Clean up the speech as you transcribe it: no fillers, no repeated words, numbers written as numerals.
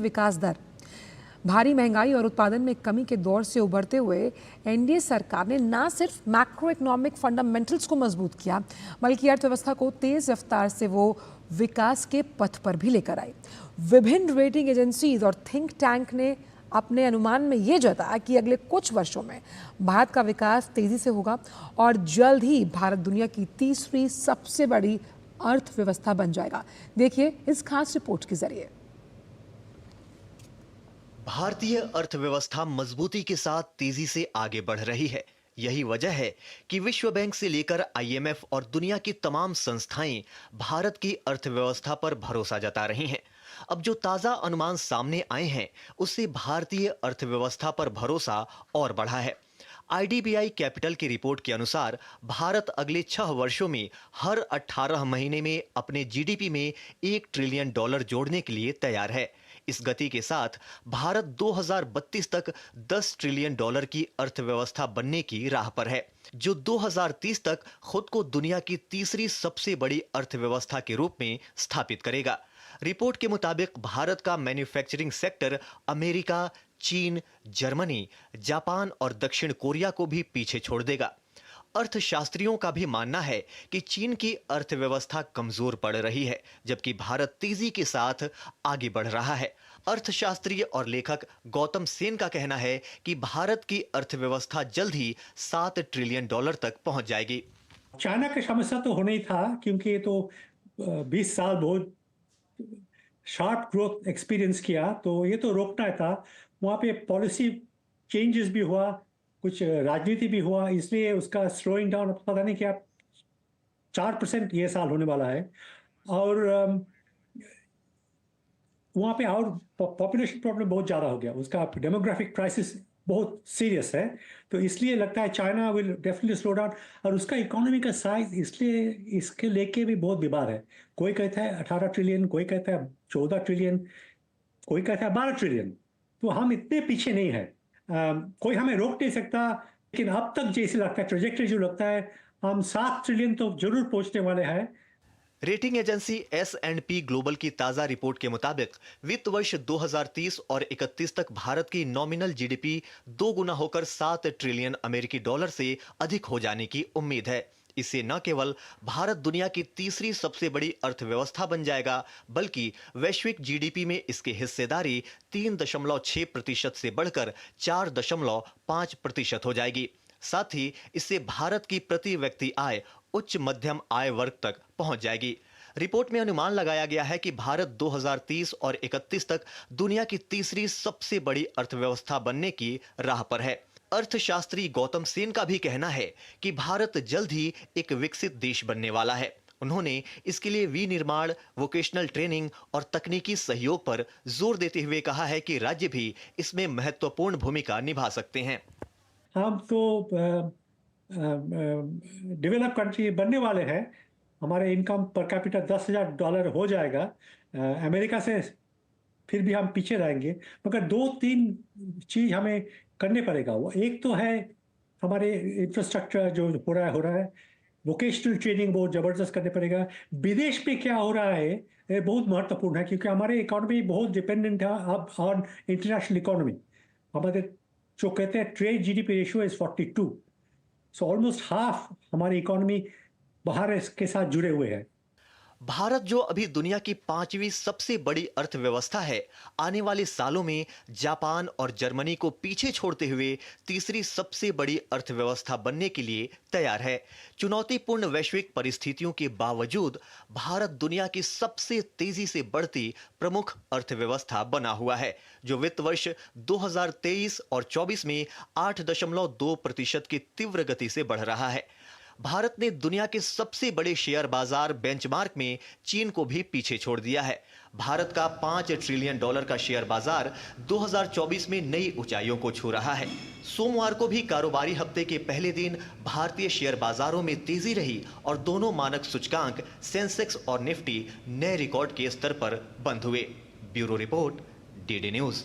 विकास दर। भारी महंगाई और उत्पादन में कमी के दौर से उभरते हुए एनडीए सरकार ने न सिर्फ मैक्रो इकोनॉमिक फंडामेंटल्स को मजबूत किया, बल्कि अर्थव्यवस्था को तेज रफ्तार से वो विकास के पथ पर भी लेकर आई। विभिन्न रेटिंग एजेंसीज और थिंक टैंक ने अपने अनुमान में ये जताया कि अगले कुछ वर्षों में भारत का विकास तेजी से होगा और जल्द ही भारत दुनिया की तीसरी सबसे बड़ी अर्थव्यवस्था बन जाएगा। देखिए इस खास रिपोर्ट के जरिए। भारतीय अर्थव्यवस्था मजबूती के साथ तेजी से आगे बढ़ रही है। यही वजह है कि विश्व बैंक से लेकर आईएमएफ और दुनिया की तमाम संस्थाएं भारत की अर्थव्यवस्था पर भरोसा जता रही हैं। अब जो ताजा अनुमान सामने आए हैं, उससे भारतीय अर्थव्यवस्था पर भरोसा और बढ़ा है। आईडीबीआई कैपिटल की रिपोर्ट के अनुसार भारत अगले 6 वर्षों में हर 18 महीने में अपने जीडीपी में $1 ट्रिलियन जोड़ने के लिए तैयार है। इस गति के साथ भारत 2032 तक $10 ट्रिलियन की अर्थव्यवस्था बनने की राह पर है, जो 2030 तक खुद को दुनिया की तीसरी सबसे बड़ी अर्थव्यवस्था के रूप में स्थापित करेगा। रिपोर्ट के मुताबिक भारत का मैन्युफैक्चरिंग सेक्टर अमेरिका, चीन, जर्मनी, जापान और दक्षिण कोरिया को भी पीछे छोड़ देगा। अर्थशास्त्रियों का भी मानना है कि चीन की अर्थव्यवस्था कमजोर पड़ रही है, जबकि भारत तेजी के साथ आगे बढ़ रहा है। अर्थशास्त्री और लेखक गौतम सेन का कहना है कि भारत की अर्थव्यवस्था जल्द ही $7 ट्रिलियन तक पहुंच जाएगी। चाइना का समस्या तो होना ही था, क्योंकि ये तो 20 साल बहुत शार्प ग्रोथ एक्सपीरियंस किया, तो ये तो रोकना था। वहाँ पे पॉलिसी चेंजेस भी हुआ, कुछ राजनीति भी हुआ, इसलिए उसका स्लोइंग डाउन पता नहीं क्या 4% ये साल होने वाला है। और वहाँ पे और पॉपुलेशन प्रॉब्लम बहुत ज़्यादा हो गया, उसका डेमोग्राफिक क्राइसिस बहुत सीरियस है। तो इसलिए लगता है China will definitely slow down. और उसका इकोनॉमी का साइज इसलिए इसके लेके भी बहुत विवाद है। कोई कहता है 18 ट्रिलियन, कोई कहता है 14 ट्रिलियन, कोई कहता है 12 ट्रिलियन। तो हम इतने पीछे नहीं है, कोई हमें रोक नहीं सकता। लेकिन अब तक जैसे लगता है, ट्रेजेक्टरी जो लगता है, हम 7 ट्रिलियन तो जरूर पहुंचने वाले हैं। रेटिंग एजेंसी S&P ग्लोबल की ताजा रिपोर्ट के मुताबिक वित्त वर्ष 2030 और 31 तक भारत की नॉमिनल जीडीपी 2 गुना होकर $7 ट्रिलियन अमेरिकी डॉलर से अधिक हो जाने की उम्मीद है। इससे न केवल भारत दुनिया की तीसरी सबसे बड़ी अर्थव्यवस्था बन जाएगा, बल्कि वैश्विक जीडीपी में इसकी हिस्सेदारी 3.6% से बढ़कर 4.5% हो जाएगी। साथ ही इससे भारत की प्रति व्यक्ति आय उच्च मध्यम आय वर्ग तक पहुंच जाएगी। रिपोर्ट में अनुमान लगाया गया है कि भारत 2030 और 31 तक दुनिया की तीसरी सबसे बड़ी अर्थव्यवस्था बनने की राह पर है। अर्थशास्त्री गौतम सेन का भी कहना है कि भारत जल्द ही एक विकसित देश बनने वाला है। उन्होंने इसके लिए विनिर्माण, वोकेशनल ट्रेनिंग और तकनीकी सहयोग पर जोर देते हुए कहा है कि राज्य भी इसमें महत्वपूर्ण भूमिका निभा सकते हैं। हम तो डेवलप कंट्री बनने वाले हैं। हमारे इनकम पर कैपिटा $10,000 हो जाएगा। अमेरिका से फिर भी हम पीछे रहेंगे, मगर 2-3 चीज हमें करने पड़ेगा। वो एक तो है हमारे इंफ्रास्ट्रक्चर जो हो रहा है। वोकेशनल ट्रेनिंग बहुत ज़बरदस्त करने पड़ेगा। विदेश में क्या हो रहा है ये बहुत महत्वपूर्ण है, क्योंकि हमारे इकोनॉमी बहुत डिपेंडेंट है अब ऑन इंटरनेशनल इकोनॉमी। हमारे जो कहते हैं trade GDP ratio is 42, so almost half हमारी इकोनॉमी बाहर के साथ जुड़े हुए हैं। भारत जो अभी दुनिया की 5वीं सबसे बड़ी अर्थव्यवस्था है, आने वाले सालों में जापान और जर्मनी को पीछे छोड़ते हुए तीसरी सबसे बड़ी अर्थव्यवस्था बनने के लिए तैयार है। चुनौतीपूर्ण वैश्विक परिस्थितियों के बावजूद भारत दुनिया की सबसे तेजी से बढ़ती प्रमुख अर्थव्यवस्था बना हुआ है, जो वित्त वर्ष 2023 और 24 में 8.2% की तीव्र गति से बढ़ रहा है। भारत ने दुनिया के सबसे बड़े शेयर बाजार बेंचमार्क में चीन को भी पीछे छोड़ दिया है। भारत का $5 ट्रिलियन का शेयर बाजार 2024 में नई ऊंचाइयों को छू रहा है। सोमवार को भी कारोबारी हफ्ते के पहले दिन भारतीय शेयर बाजारों में तेजी रही और दोनों मानक सूचकांक सेंसेक्स और निफ्टी नए रिकॉर्ड के स्तर पर बंद हुए। Bureau report, DD news.